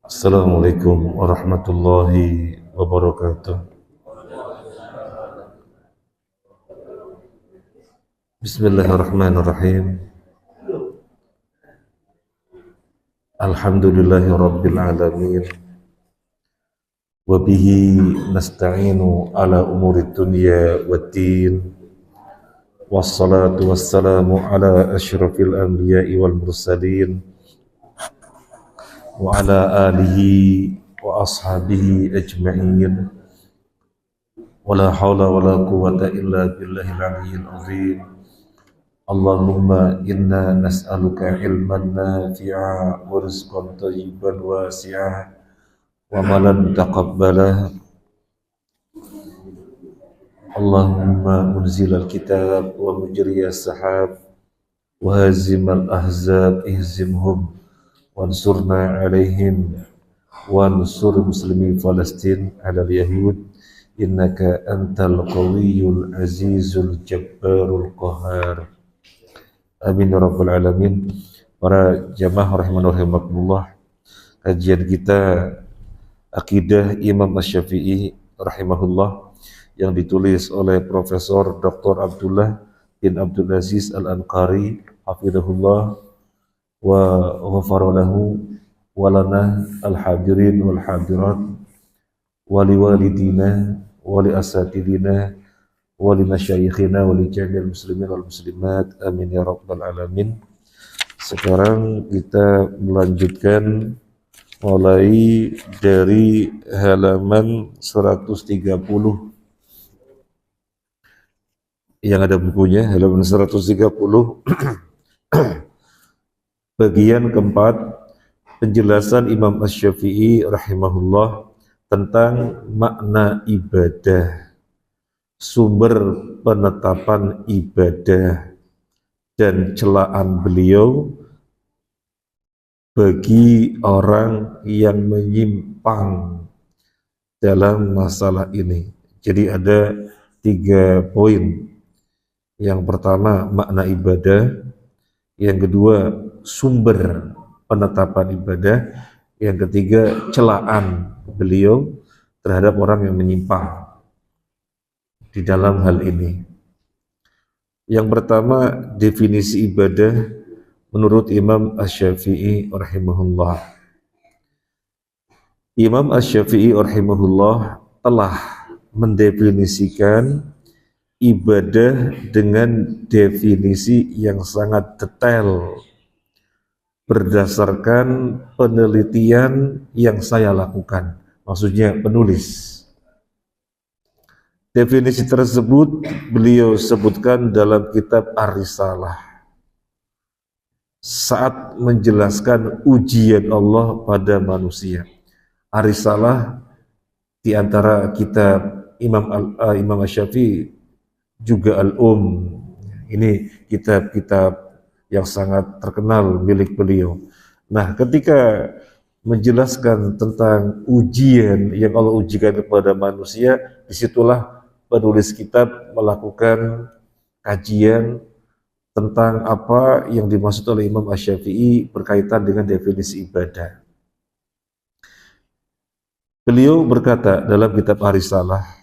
Assalamualaikum warahmatullahi wabarakatuh. Bismillahirrahmanirrahim. Alhamdulillahi rabbil alamin. Wa bihi nasta'inu ala umuri dunya waddin. Wassalatu wassalamu ala asyrafil anbiya'i wal mursalin. Wa ala alihi wa ashabihi ajma'in. Wa la hawla wa la quwwata illa billahil aliyyil azim. Allahumma inna nas'aluka ilman nafi'a wa rizqan thayyiban wasi'a wa amalan taqabbala. Allahumma munzilal kitab wa mujriyas sahab wa hazimal ahzab ihzimhum wansurna alaihim wansur muslimi Falastin ala yahud innaka antal qawiyyul azizul jabbarul qahar. Amin ya rabbal alamin. Para jamaah rahimanullah, kajian kita akidah Imam Asy-Syafi'i rahimahullah yang ditulis oleh Profesor Dr. Abdullah bin Abdul Aziz Al-Anqari hafizahullah wa ghafara lahu wa lana al-hadirin wal hadirat wa liwalidina wa li asatidina wa li masyayikhina wa li jami'il muslimin wal muslimat amin ya rabbal alamin. Sekarang kita melanjutkan mulai dari halaman 130 yang ada bukunya, halaman 130 bagian keempat, penjelasan Imam Asy-Syafi'i rahimahullah tentang makna ibadah, sumber penetapan ibadah dan celaan beliau bagi orang yang menyimpang dalam masalah ini. Jadi ada 3 poin. Yang pertama makna ibadah, yang kedua sumber penetapan ibadah, yang ketiga celaan beliau terhadap orang yang menyimpang di dalam hal ini. Yang pertama, definisi ibadah menurut Imam Asy-Syafi'i rahimahullah. Imam Asy-Syafi'i rahimahullah telah mendefinisikan ibadah dengan definisi yang sangat detail berdasarkan penelitian yang saya lakukan, maksudnya penulis. Definisi tersebut beliau sebutkan dalam kitab Ar-Risalah saat menjelaskan ujian Allah pada manusia. Ar-Risalah di antara kitab Imam Asy-Syafi'i juga Ini kitab-kitab yang sangat terkenal milik beliau. Nah, ketika menjelaskan tentang ujian yang Allah ujikan kepada manusia, disitulah penulis kitab melakukan kajian tentang apa yang dimaksud oleh Imam Asy-Syafi'i berkaitan dengan definisi ibadah. Beliau berkata dalam kitab Ar-Risalah,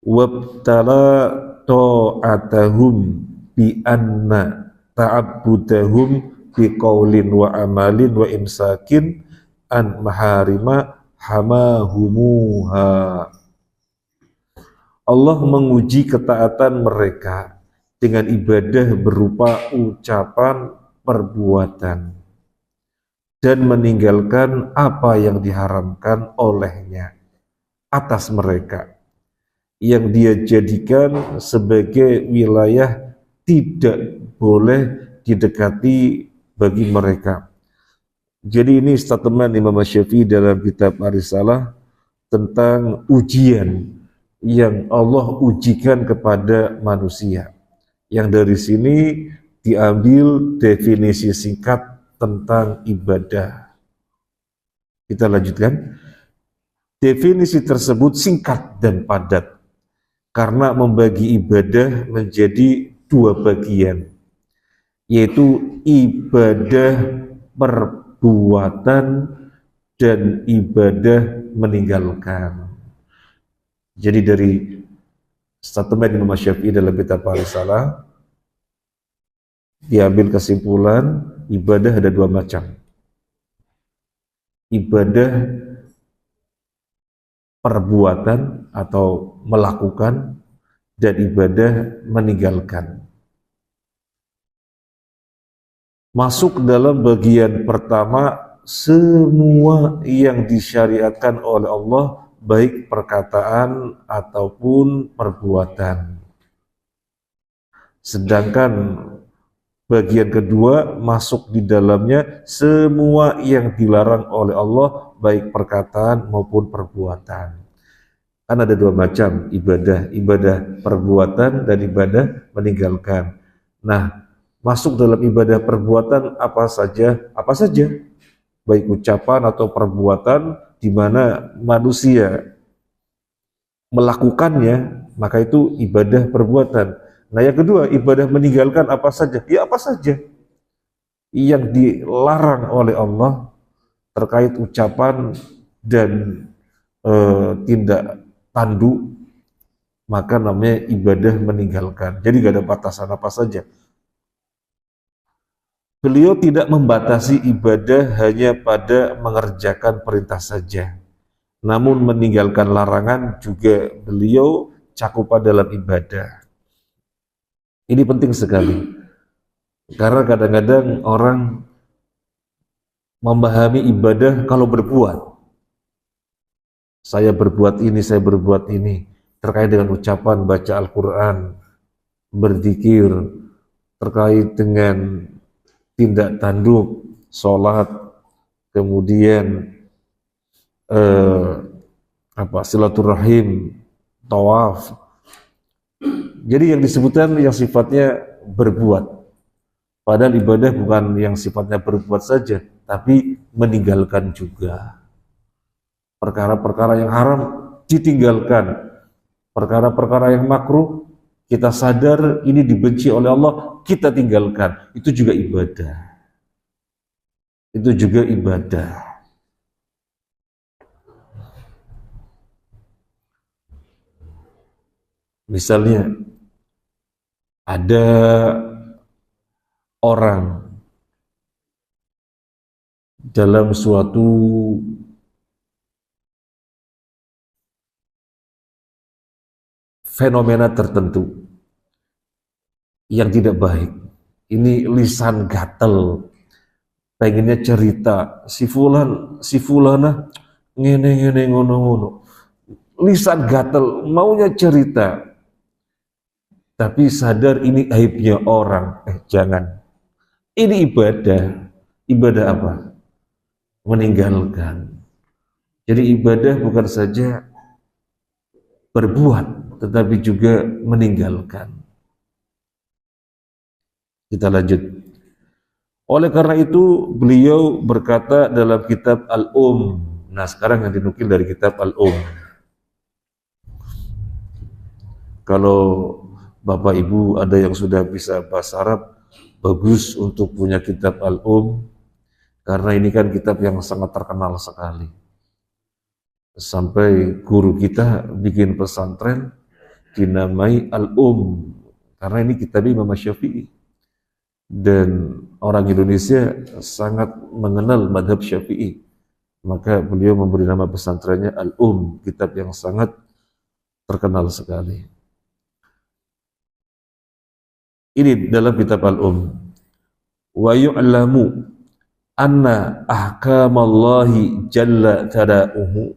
wabtala ta'atahum bi anna ta'abbudahum bi qaulin wa amalin wa imsakin an maharima hamahumuha. Allah menguji ketaatan mereka dengan ibadah berupa ucapan, perbuatan, dan meninggalkan apa yang diharamkan olehnya atas mereka, yang dia jadikan sebagai wilayah tidak boleh didekati bagi mereka. Jadi ini statement Imam Asy-Syafi'i dalam kitab Ar-Risalah tentang ujian yang Allah ujikan kepada manusia. Yang dari sini diambil definisi singkat tentang ibadah. Kita lanjutkan. Definisi tersebut singkat dan padat karena membagi ibadah menjadi dua bagian, yaitu ibadah perbuatan dan ibadah meninggalkan. Jadi dari statement Imam Syafi'i dalam kitab Ar-Risalah diambil kesimpulan ibadah ada dua macam. Ibadah perbuatan atau melakukan dan ibadah meninggalkan. Masuk dalam bagian pertama semua yang disyariatkan oleh Allah, baik perkataan ataupun perbuatan. Sedangkan bagian kedua masuk di dalamnya semua yang dilarang oleh Allah, baik perkataan maupun perbuatan. Kan ada dua macam ibadah, ibadah perbuatan dan ibadah meninggalkan. Nah, masuk dalam ibadah perbuatan apa saja, baik ucapan atau perbuatan di mana manusia melakukannya, maka itu ibadah perbuatan. Nah, yang kedua, ibadah meninggalkan apa saja? Ya apa saja yang dilarang oleh Allah terkait ucapan dan tindak tanduk, maka namanya ibadah meninggalkan. Jadi gak ada batasan apa saja. Beliau tidak membatasi ibadah hanya pada mengerjakan perintah saja, namun meninggalkan larangan juga beliau cakupan dalam ibadah. Ini penting sekali, karena kadang-kadang orang memahami ibadah kalau berbuat. Saya berbuat ini, terkait dengan ucapan, baca Al-Quran, berzikir, terkait dengan tindak tanduk, sholat, kemudian silaturahim, tawaf. Jadi yang disebutkan yang sifatnya berbuat. Padahal ibadah bukan yang sifatnya berbuat saja, tapi meninggalkan juga. Perkara-perkara yang haram ditinggalkan. Perkara-perkara yang makruh kita sadar ini dibenci oleh Allah, kita tinggalkan. Itu juga ibadah. Itu juga ibadah. Misalnya ada orang dalam suatu fenomena tertentu yang tidak baik. Ini lisan gatel, pengennya cerita, si fulana ngene ngono. Lisan gatel, maunya cerita, tapi sadar ini aibnya orang. Jangan. Ini ibadah. Ibadah apa? Meninggalkan. Jadi ibadah bukan saja berbuat, tetapi juga meninggalkan. Kita lanjut. Oleh karena itu, beliau berkata dalam kitab Al-Um. Nah, sekarang yang dinukil dari kitab Al-Um. Kalau Bapak Ibu ada yang sudah bisa bahasa Arab, bagus untuk punya kitab Al-Um, karena ini kan kitab yang sangat terkenal sekali. Sampai guru kita bikin pesantren dinamai Al-Um, karena ini kitab Imam Syafi'i. Dan orang Indonesia sangat mengenal madhab Syafi'i. Maka beliau memberi nama pesantrennya Al-Um, kitab yang sangat terkenal sekali. Ini dalam kitab Al-Um. Wa yu'lamu anna ahkamallahi jalla tada'uhu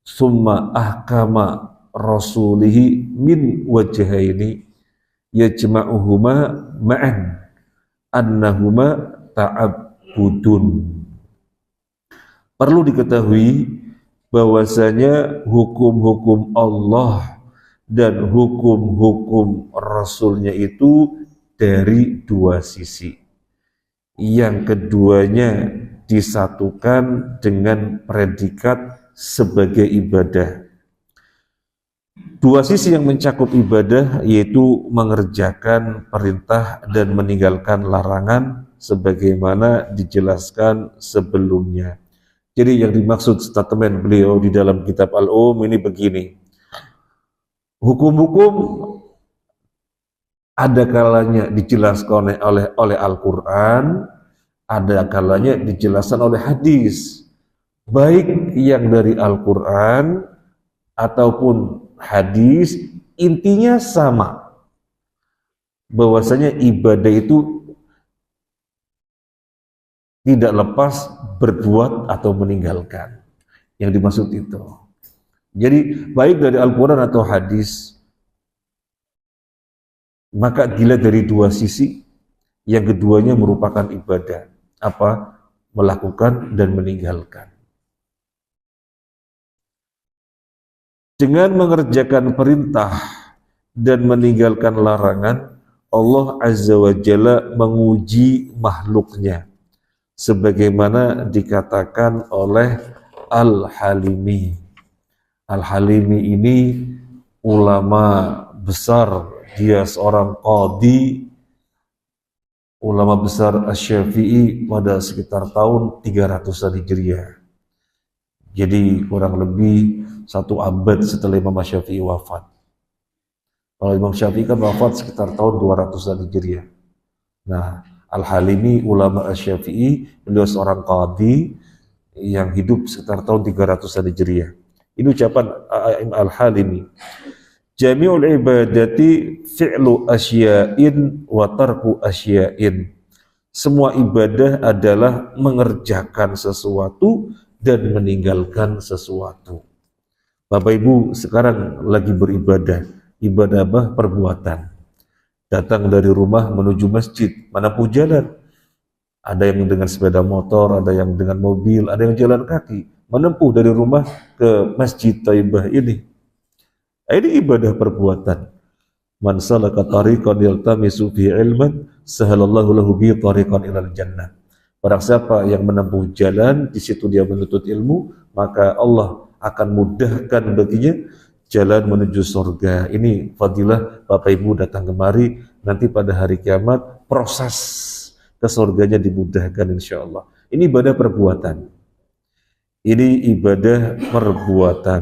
summa ahkama rasulihi min wajhaini yajma'uhuma ma'an annahuma ta'abbudun. Perlu diketahui bahwasanya hukum-hukum Allah dan hukum-hukum Rasulnya itu dari dua sisi. Yang keduanya disatukan dengan predikat sebagai ibadah. Dua sisi yang mencakup ibadah yaitu mengerjakan perintah dan meninggalkan larangan sebagaimana dijelaskan sebelumnya. Jadi yang dimaksud statement beliau di dalam kitab Al-Um ini begini. Hukum-hukum ada kalanya dijelaskan oleh Al-Quran, ada kalanya dijelaskan oleh hadis. Baik yang dari Al-Quran ataupun hadis, intinya sama. Bahwasanya ibadah itu tidak lepas berbuat atau meninggalkan. Yang dimaksud itu. Jadi baik dari Al-Quran atau hadis, maka dilihat dari dua sisi, yang keduanya merupakan ibadah. Apa? Melakukan dan meninggalkan. Dengan mengerjakan perintah dan meninggalkan larangan, Allah Azza wa Jalla menguji makhluknya. Sebagaimana dikatakan oleh Al-Halimi. Al-Halimi ini ulama besar, dia seorang qadhi, ulama besar Asy-Syafi'i pada sekitar tahun 300-an Hijriah. Jadi kurang lebih 1 abad setelah Imam Syafi'i wafat. Kalau Imam Syafi'i kan wafat sekitar tahun 200-an Hijriah. Nah, Al-Halimi ulama Asy-Syafi'i, beliau seorang qadhi yang hidup sekitar tahun 300-an Hijriah. Ini ucapan Al-Halimi. Jami'ul ibadati fi'lu asya'in wa tarku asya'in. Semua ibadah adalah mengerjakan sesuatu dan meninggalkan sesuatu. Bapak Ibu sekarang lagi beribadah. Ibadah apa? Perbuatan. Datang dari rumah menuju masjid, menempuh jalan. Ada yang dengan sepeda motor, ada yang dengan mobil, ada yang jalan kaki. Menempuh dari rumah ke Masjid Thaibah ini. Ini ibadah perbuatan. Man salaka tariqan yaltamisu fi ilman, sahalallahu lahu bi tariqan ilal jannah. Barang siapa yang menempuh jalan, di situ dia menuntut ilmu, maka Allah akan mudahkan baginya jalan menuju surga. Ini fadilah Bapak Ibu datang kemari, nanti pada hari kiamat proses ke surganya dimudahkan insyaallah. Ini ibadah perbuatan. Ini ibadah perbuatan.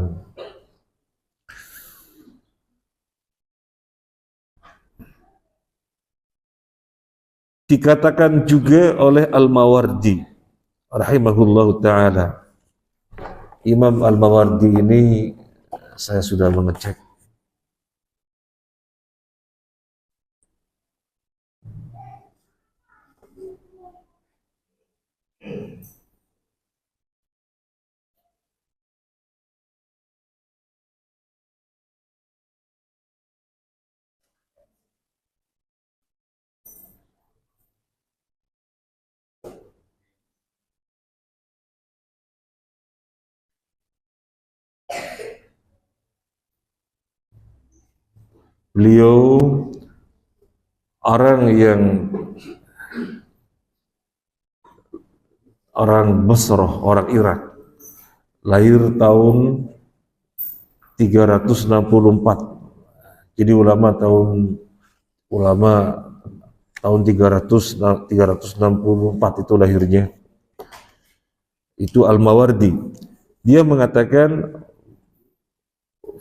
Dikatakan juga oleh Al-Mawardi rahimahullahu ta'ala. Imam Al-Mawardi ini saya sudah mengecek. Beliau orang Basrah, orang Irak, lahir tahun 364. Jadi ulama tahun 364 itu lahirnya. Itu Al-Mawardi. Dia mengatakan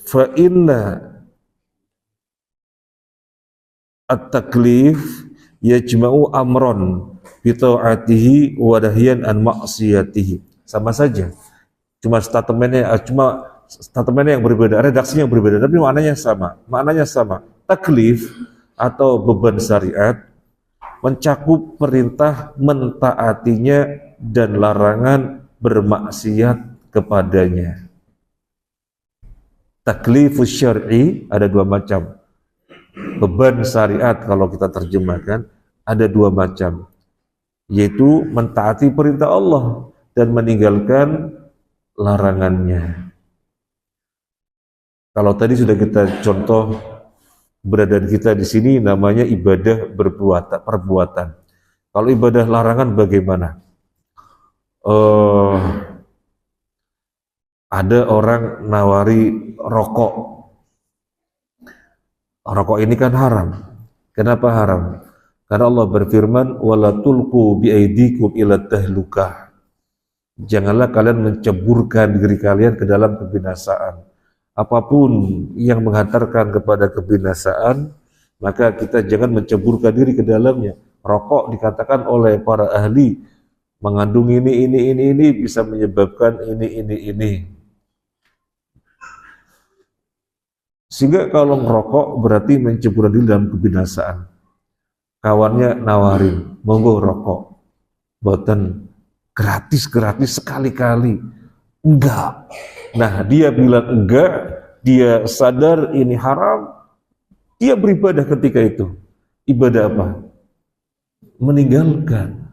fa inna at-taklif yajma'u amron bi ta'atihi wa nahyan an ma'siyatihi. Sama saja. Cuma statementnya yang berbeda, redaksinya yang berbeda, tapi maknanya sama. Maknanya sama. Taklif atau beban syariat mencakup perintah mentaatinya dan larangan bermaksiat kepadanya. Taklifus syar'i ada 2 macam. Beban syariat kalau kita terjemahkan ada 2 macam, yaitu mentaati perintah Allah dan meninggalkan larangannya. Kalau tadi sudah kita contoh keberadaan kita di sini namanya ibadah perbuatan. Kalau ibadah larangan bagaimana? Ada orang nawari rokok Rokok ini kan haram. Kenapa haram? Karena Allah berfirman, wala tulqu biaidikum ila tahlukah. Janganlah kalian menceburkan diri kalian ke dalam kebinasaan. Apapun yang menghantarkan kepada kebinasaan, maka kita jangan menceburkan diri ke dalamnya. Rokok dikatakan oleh para ahli mengandung ini bisa menyebabkan ini. Sehingga kalau ngerokok berarti menceburkan diri dalam kebinasaan. Kawannya nawarin, monggo rokok, boten gratis sekali-kali, enggak. Nah dia bilang enggak, dia sadar ini haram, dia beribadah ketika itu. Ibadah apa? Meninggalkan.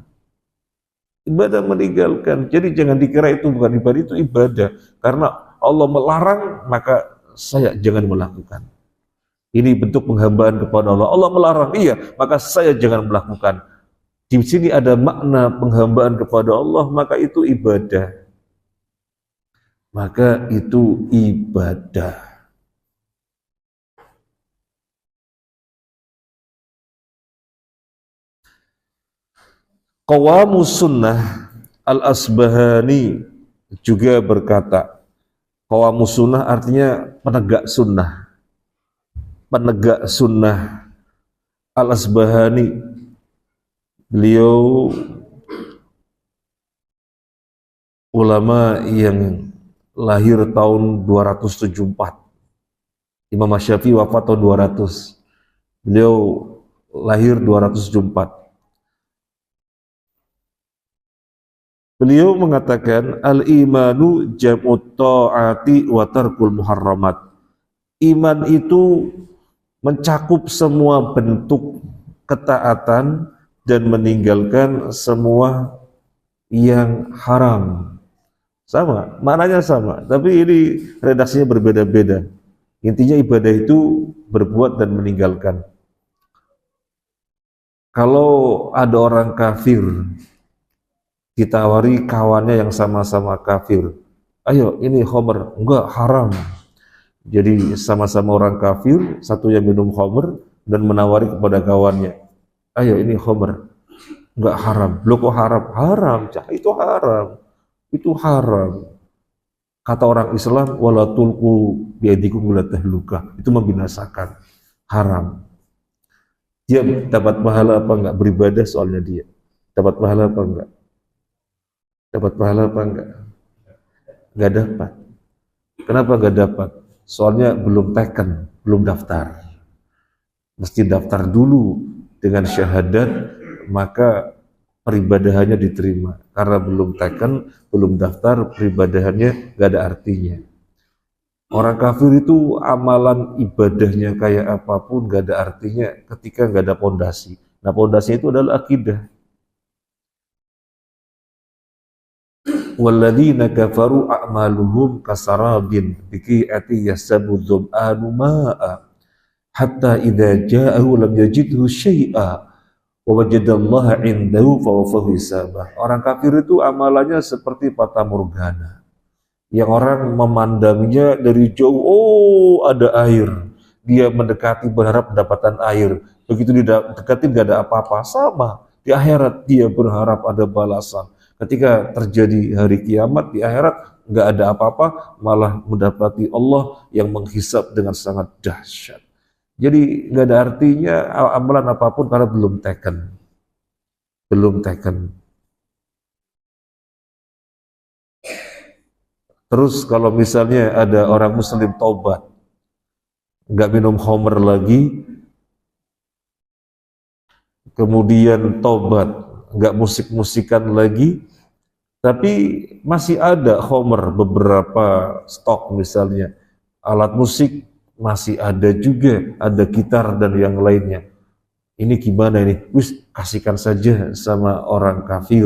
Ibadah meninggalkan. Jadi jangan dikira itu bukan ibadah, itu ibadah. Karena Allah melarang, maka saya jangan melakukan. Ini bentuk penghambaan kepada Allah. Allah melarang, iya, maka saya jangan melakukan. Di sini ada makna penghambaan kepada Allah, maka itu ibadah. Maka itu ibadah. Qawamus Sunnah Al-Asbahani juga berkata, Qawamus Sunnah artinya penegak sunnah. Penegak sunnah Al-Asbahani, beliau ulama yang lahir tahun 274. Imam Syafi'i wafat tahun 200. Beliau lahir 274. Beliau mengatakan al-imanu jam'ut ta'ati wa tarkul muharramat. Iman itu mencakup semua bentuk ketaatan dan meninggalkan semua yang haram. Sama, maknanya sama, tapi ini redaksinya berbeda-beda. Intinya ibadah itu berbuat dan meninggalkan. Kalau ada orang kafir, ditawari kawannya yang sama-sama kafir, ayo ini khamr, enggak, haram. Jadi sama-sama orang kafir, satu yang minum khamr dan menawari kepada kawannya, ayo ini khamr, enggak haram. Loh kok haram? Haram, itu haram. Itu haram. Kata orang Islam, wala tulqu biaidikum ila tahlukah. Itu membinasakan. Haram. Dia dapat pahala apa enggak beribadah, soalnya dia. Dapat pahala apa enggak? Dapat pahala apa enggak? Enggak dapat. Kenapa enggak dapat? Soalnya belum taken, belum daftar. Mesti daftar dulu dengan syahadat, maka peribadahannya diterima. Karena belum taken, belum daftar, peribadahannya gak ada artinya. Orang kafir itu amalan ibadahnya kayak apapun gak ada artinya ketika gak ada pondasi. Nah pondasi itu adalah akidah. Walladzina kafaru a'maluhum kasarabin biqi'ati yasabu dhum'anu ma'a hatta idza ja'ahu lam yajidhu syai'a wa wajadallaha indahu fawafahu hisabah. Orang kafir itu amalannya seperti fata morgana, yang orang memandangnya dari jauh, oh ada air, dia mendekati berharap mendapatkan air, begitu didekati gak ada apa-apa. Sama di akhirat, dia berharap ada balasan. Ketika terjadi hari kiamat di akhirat, gak ada apa-apa, malah mendapati Allah yang menghisab dengan sangat dahsyat. Jadi nggak ada artinya amalan apapun karena belum taken. Belum taken. Terus kalau misalnya ada orang muslim taubat, nggak minum khamr lagi, kemudian taubat, nggak musik-musikan lagi, tapi masih ada khamr, beberapa stok misalnya, alat musik masih ada juga, ada gitar dan yang lainnya. Ini gimana ini? Wis, kasihkan saja sama orang kafir.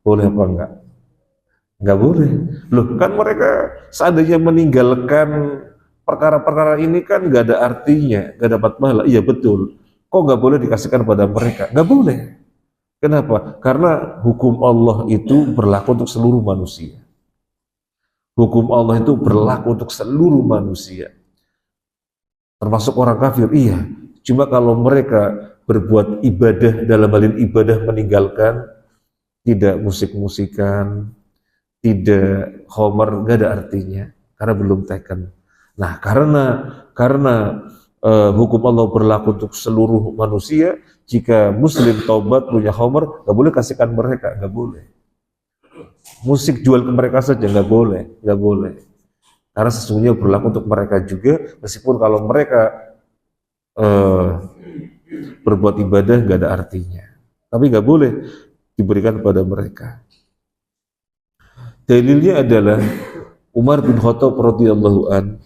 Boleh apa enggak? Enggak boleh. Loh, kan mereka seandainya meninggalkan perkara-perkara ini kan enggak ada artinya, enggak dapat pahala. Iya betul. Kok enggak boleh dikasihkan pada mereka? Enggak boleh. Kenapa? Karena hukum Allah itu berlaku untuk seluruh manusia. Hukum Allah itu berlaku untuk seluruh manusia. termasuk orang kafir, iya. Cuma kalau mereka berbuat ibadah, dalam hal ini ibadah meninggalkan, tidak musik-musikan, tidak homer, nggak ada artinya, karena belum taken. Nah, karena hukum Allah berlaku untuk seluruh manusia, jika muslim taubat punya homer, nggak boleh kasihkan mereka, nggak boleh. Musik jual ke mereka saja, nggak boleh, nggak boleh. Karena sesungguhnya berlaku untuk mereka juga, meskipun kalau mereka berbuat ibadah nggak ada artinya, tapi nggak boleh diberikan kepada mereka. Dalilnya adalah Umar bin Khattab radhiyallahu an,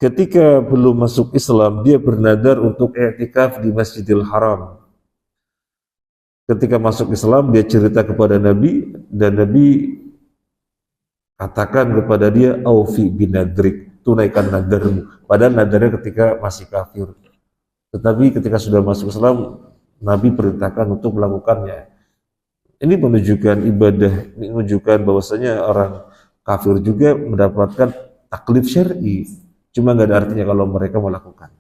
ketika belum masuk Islam, dia bernadar untuk i'tikaf di Masjidil Haram. Ketika masuk Islam, dia cerita kepada Nabi, dan Nabi katakan kepada dia, aufi binadrik, tunaikan nadarmu. Padahal nadarnya ketika masih kafir. Tetapi ketika sudah masuk Islam, Nabi perintahkan untuk melakukannya. Ini menunjukkan ibadah, menunjukkan bahwasanya orang kafir juga mendapatkan taklif syar'i. Cuma nggak ada artinya kalau mereka melakukan.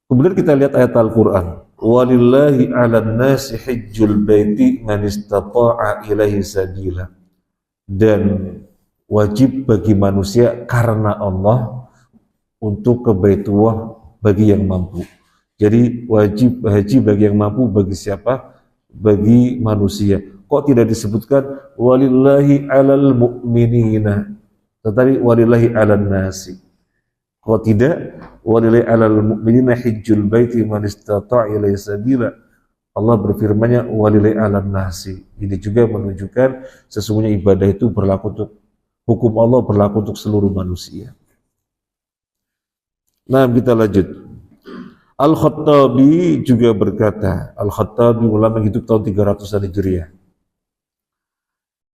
Kemudian kita lihat ayat Al-Quran. Walillahi 'alan nasi hajjul baiti man istata'a ilaihi sabila. Dan wajib bagi manusia karena Allah untuk ke Baitullah bagi yang mampu. Jadi wajib haji bagi yang mampu, bagi siapa? Bagi manusia. Kok tidak disebutkan walillahi 'alal mu'minina, tetapi walillahi 'alan nasi? Kok tidak walillahi 'alal mu'minina hajjul baiti man istata'a ilaihi sabila? Allah berfirman-Nya walillahi 'alan nasi. Ini juga menunjukkan sesungguhnya ibadah itu berlaku untuk, hukum Allah berlaku untuk seluruh manusia. Nah, kita lanjut. Al-Khattabi juga berkata, Al-Khattabi ulama hidup tahun 300-an Hijriah.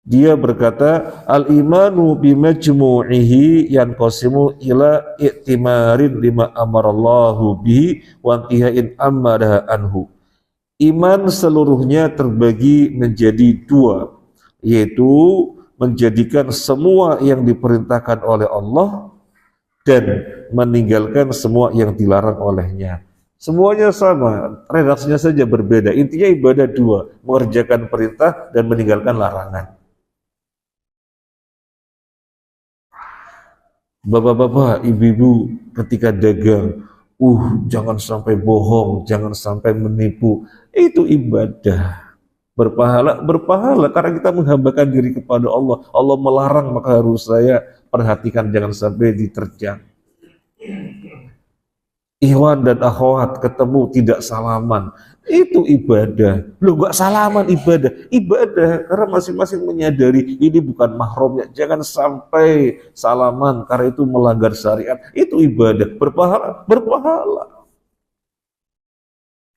Dia berkata, al-imanu bimajmu'ihi yanqasimu ila i'timarin lima amarallahu bihi wa intihain amma anhu. Iman seluruhnya terbagi menjadi dua, yaitu menjadikan semua yang diperintahkan oleh Allah dan meninggalkan semua yang dilarang olehnya. Semuanya sama, redaksinya saja berbeda. Intinya ibadah dua, mengerjakan perintah dan meninggalkan larangan. Bapak-bapak, ibu-ibu ketika dagang, jangan sampai bohong, jangan sampai menipu. Itu ibadah. Berpahala karena kita menghambakan diri kepada Allah. Allah melarang, maka harus saya perhatikan jangan sampai diterjang. Ikhwan dan akhwat ketemu tidak salaman, itu ibadah. Belum nggak salaman ibadah karena masing-masing menyadari ini bukan mahramnya. Jangan sampai salaman karena itu melanggar syariat. Itu ibadah, berpahala.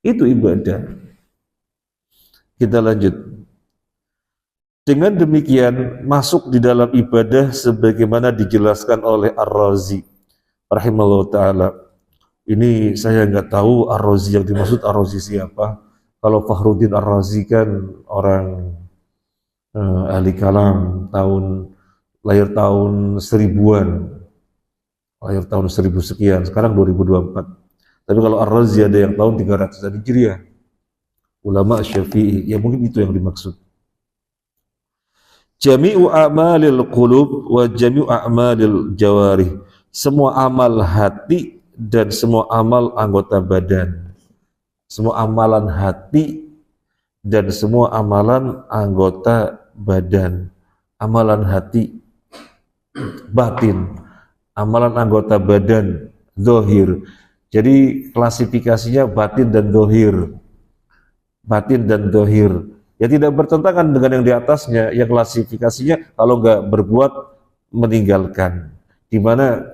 Itu ibadah. Kita lanjut. Dengan demikian masuk di dalam ibadah sebagaimana dijelaskan oleh Ar-Razi rahimahullah ta'ala. Ini saya nggak tahu Ar-Razi yang dimaksud Ar-Razi siapa. Kalau Fakhruddin Ar-Razi kan orang ahli kalam, lahir tahun 1000-an, lahir tahun 1000 sekian, sekarang 2024. Tapi kalau Ar-Razi ada yang tahun 300-an Hijriah, ulama Syafi'i, ya mungkin itu yang dimaksud. Jami'u a'malil qulub wa jami'u a'malil jawarih. Semua amal hati dan semua amal anggota badan. Semua amalan hati dan semua amalan anggota badan. Amalan hati batin, amalan anggota badan zahir. Jadi klasifikasinya batin dan zahir. Batin dan zahir. Ya tidak bertentangan dengan yang di atasnya, yang klasifikasinya kalau nggak berbuat meninggalkan. Di mana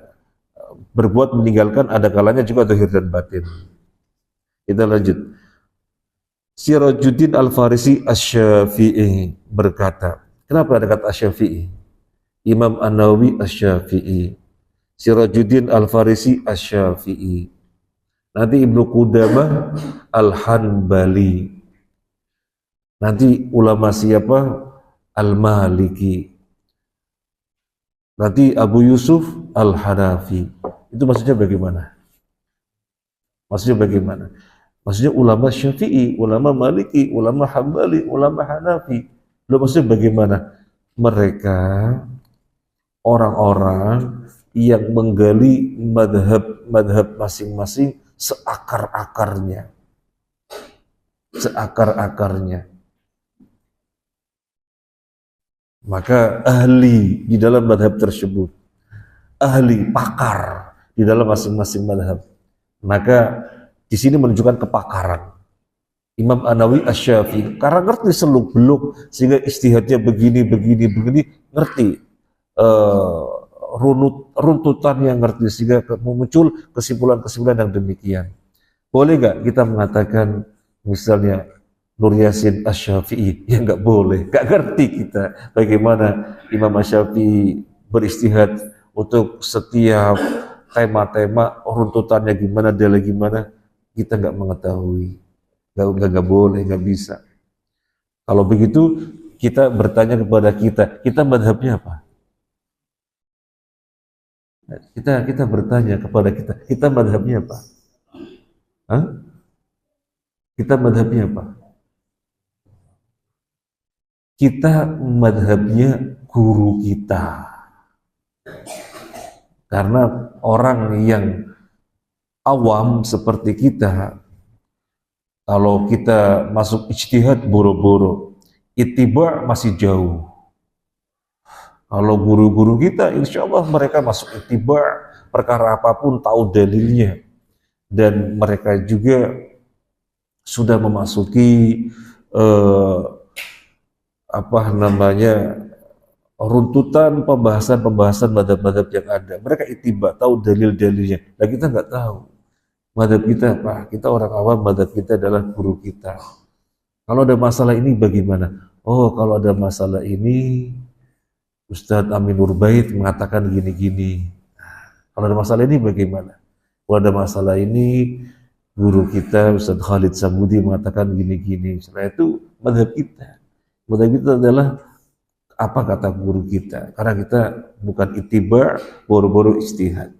berbuat meninggalkan ada kalanya juga zahir dan batin. Kita lanjut. Sirajuddin Al-Farisi Asy-Syafi'i berkata, kenapa ada kata Asy-Syafi'i? Imam An-Nawawi Asy-Syafi'i, Sirajuddin Al-Farisi Asy-Syafi'i, nanti Ibnu Qudamah Al-Hanbali, nanti ulama siapa? Al-Maliki. Nanti Abu Yusuf Al-Hanafi. Itu maksudnya bagaimana? Maksudnya bagaimana? Maksudnya ulama Syafi'i, ulama Maliki, ulama Hambali, ulama Hanafi. Lalu maksudnya bagaimana? Mereka orang-orang yang menggali madhab masing-masing seakar-akarnya. Maka ahli di dalam madhab tersebut, ahli pakar di dalam masing-masing madhab. Maka di sini menunjukkan kepakaran. Imam An-Nawawi Asy-Syafi'i karena ngerti seluk-beluk sehingga ijtihadnya begini, ngerti runtutan yang ngerti sehingga muncul kesimpulan-kesimpulan yang demikian. Boleh nggak kita mengatakan misalnya Nur Yasin Asy-Syafi'i? Ya nggak boleh, nggak ngerti kita bagaimana Imam Asy-Syafi'i beristihad untuk setiap tema-tema runtutannya gimana, dalilnya gimana, kita nggak mengetahui, nggak boleh, nggak bisa. Kalau begitu kita bertanya kepada kita madhabnya apa? Kita bertanya kepada kita madhabnya apa? Hah? Kita madhabnya apa? Kita madhabnya guru kita. Karena orang yang awam seperti kita, kalau kita masuk ijtihad boro-boro, ittiba masih jauh. Kalau guru-guru kita, insya Allah mereka masuk ittiba, perkara apapun tahu dalilnya. Dan mereka juga sudah memasuki runtutan pembahasan madhab-madhab yang ada. Mereka ittiba, tahu dalil-dalilnya. Dan kita nggak tahu. Madhab kita apa? Kita orang awam, madhab kita adalah guru kita. Kalau ada masalah ini bagaimana? Oh, kalau ada masalah ini, Ustadz Amin Nurbait mengatakan gini-gini. Kalau ada masalah ini bagaimana? Kalau ada masalah ini, guru kita Ustadz Khalid Samudi mengatakan gini-gini. Setelah itu madhab kita. Madhab kita adalah apa kata guru kita, karena kita bukan ittiba, boro-boro ijtihad.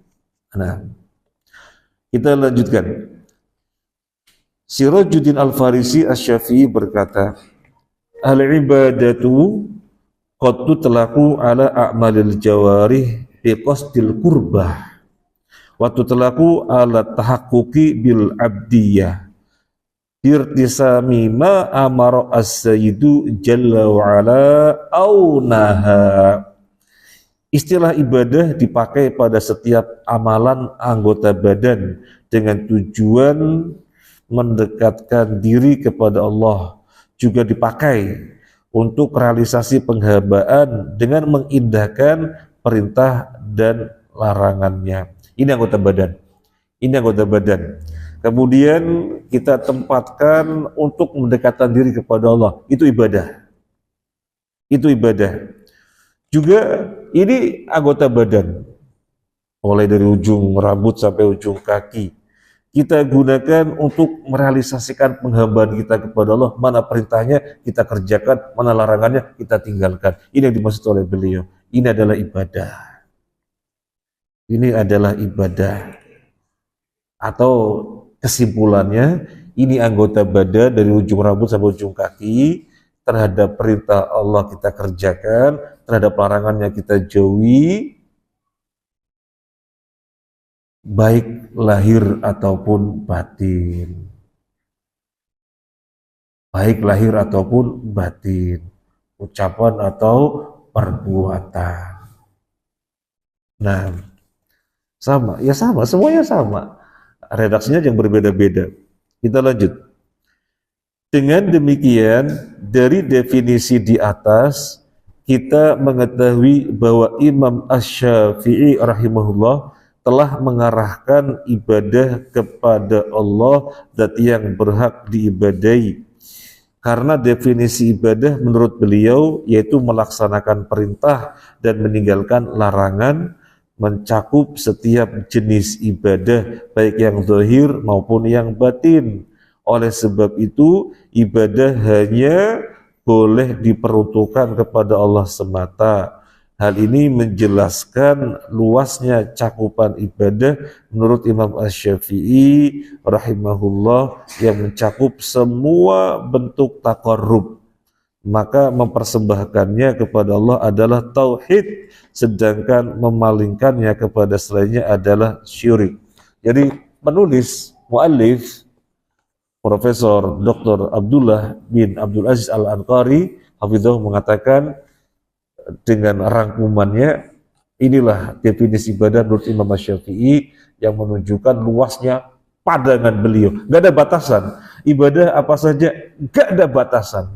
Nah, kita lanjutkan. Sirajuddin Al-Farisi Asy-Syafi'i berkata, al-ibadatu qad tutlaqu ala a'malil jawarih bi qasdil qurbah wa tutlaqu ala tahaqquqi bil abdiyah irtisami ma amara as-sayyidu jalla wa ala au naha. Istilah ibadah dipakai pada setiap amalan anggota badan dengan tujuan mendekatkan diri kepada Allah. Juga dipakai untuk realisasi penghambaan dengan mengindahkan perintah dan larangannya. Ini anggota badan. Ini anggota badan. Kemudian kita tempatkan untuk mendekatkan diri kepada Allah. Itu ibadah. Itu ibadah. Juga ini anggota badan. Mulai dari ujung rambut sampai ujung kaki. Kita gunakan untuk merealisasikan penghambaan kita kepada Allah. Mana perintahnya kita kerjakan, mana larangannya kita tinggalkan. Ini yang dimaksud oleh beliau. Ini adalah ibadah. Ini adalah ibadah. Atau kesimpulannya, ini anggota badan dari ujung rambut sampai ujung kaki. Terhadap perintah Allah kita kerjakan, terhadap larangannya kita jauhi, baik lahir ataupun batin. Baik lahir ataupun batin. Ucapan atau perbuatan. Nah, sama, ya sama, semuanya sama. Redaksinya yang berbeda-beda. Kita lanjut. Dengan demikian, dari definisi di atas, kita mengetahui bahwa Imam Asy-Syafi'i rahimahullah telah mengarahkan ibadah kepada Allah zat yang berhak diibadahi. Karena definisi ibadah menurut beliau yaitu melaksanakan perintah dan meninggalkan larangan, mencakup setiap jenis ibadah baik yang zahir maupun yang batin. Oleh sebab itu ibadah hanya boleh diperuntukkan kepada Allah semata Hal ini menjelaskan luasnya cakupan ibadah menurut Imam Asy-Syafi'i rahimahullah yang mencakup semua bentuk taqarrub. Maka mempersembahkannya kepada Allah adalah tauhid, sedangkan memalingkannya kepada selainnya adalah syirik. Jadi penulis, muallif, Profesor Dr. Abdullah bin Abdul Aziz Al-Anqari hafizahullah mengatakan dengan rangkumannya, inilah definisi ibadah menurut Imam Syafi'i yang menunjukkan luasnya pandangan beliau. Gak ada batasan. Ibadah apa saja, gak ada batasan.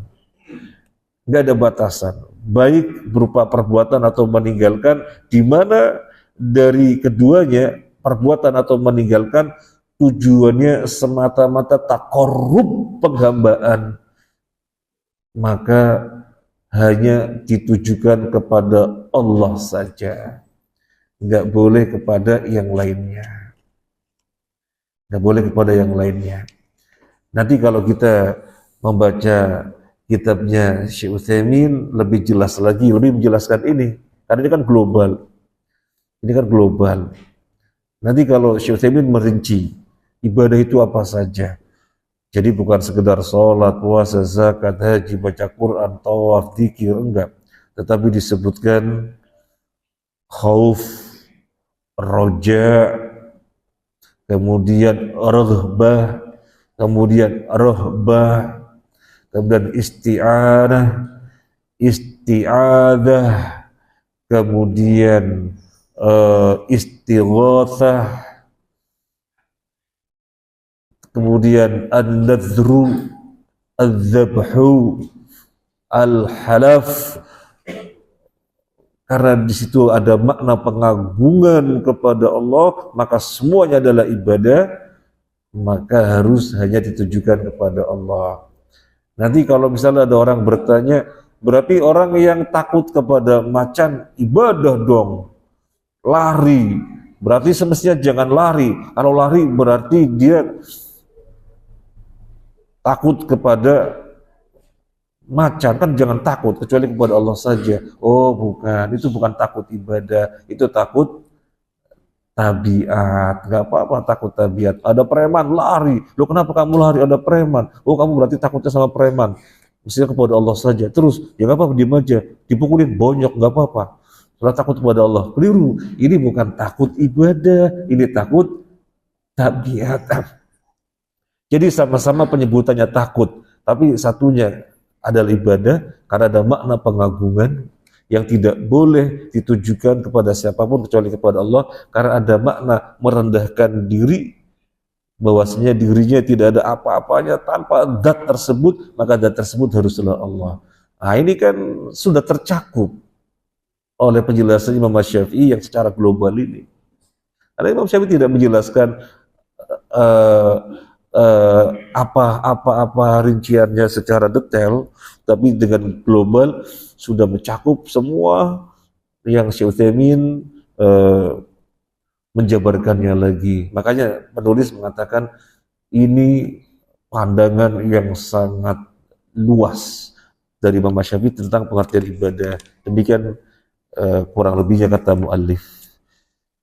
Gak ada batasan. Baik berupa perbuatan atau meninggalkan, di mana dari keduanya, perbuatan atau meninggalkan, tujuannya semata-mata taqarrub penghambaan. Maka hanya ditujukan kepada Allah saja, nggak boleh kepada yang lainnya, nggak boleh kepada yang lainnya. Nanti kalau kita membaca kitabnya Syekh Utsaimin lebih jelas lagi, lebih menjelaskan ini, karena ini kan global. Nanti kalau Syekh Utsaimin merinci ibadah itu apa saja. Jadi bukan sekedar sholat, puasa, zakat, haji, baca Quran, tawaf, dzikir, enggak. Tetapi disebutkan khauf, roja, kemudian raghbah, kemudian rahbah, kemudian isti'adah, kemudian istighatsah, kemudian an-nadhru, al-zabhu, al-halaf, karena di situ ada makna pengagungan kepada Allah, maka semuanya adalah ibadah, maka harus hanya ditujukan kepada Allah. Nanti kalau misalnya ada orang bertanya, berarti orang yang takut kepada macan ibadah dong, lari, berarti semestinya jangan lari. Kalau lari berarti dia takut kepada macan, kan jangan takut kecuali kepada Allah saja. Oh bukan, itu bukan takut ibadah, itu takut tabiat. Gak apa-apa takut tabiat. Ada preman lari, lo kenapa kamu lari? Ada preman. Oh kamu berarti takutnya sama preman. Mestinya kepada Allah saja. Terus ya gak apa-apa, diem aja, dipukulin bonyok gak apa-apa. Kalau takut kepada Allah, keliru. Ini bukan takut ibadah, ini takut tabiat. Jadi sama-sama penyebutannya takut, tapi satunya adalah ibadah karena ada makna pengagungan yang tidak boleh ditujukan kepada siapapun kecuali kepada Allah, karena ada makna merendahkan diri, bahwasanya dirinya tidak ada apa-apanya tanpa zat tersebut, maka zat tersebut haruslah Allah. Nah ini kan sudah tercakup oleh penjelasan Imam Syafi'i yang secara global ini. Karena Imam Syafi'i tidak menjelaskan apa rinciannya secara detail, tapi dengan global sudah mencakup semua yang Syekh Utsaimin menjabarkannya lagi. Makanya penulis mengatakan ini pandangan yang sangat luas dari Imam Syafi'i tentang pengertian ibadah. Demikian kurang lebihnya kata muallif.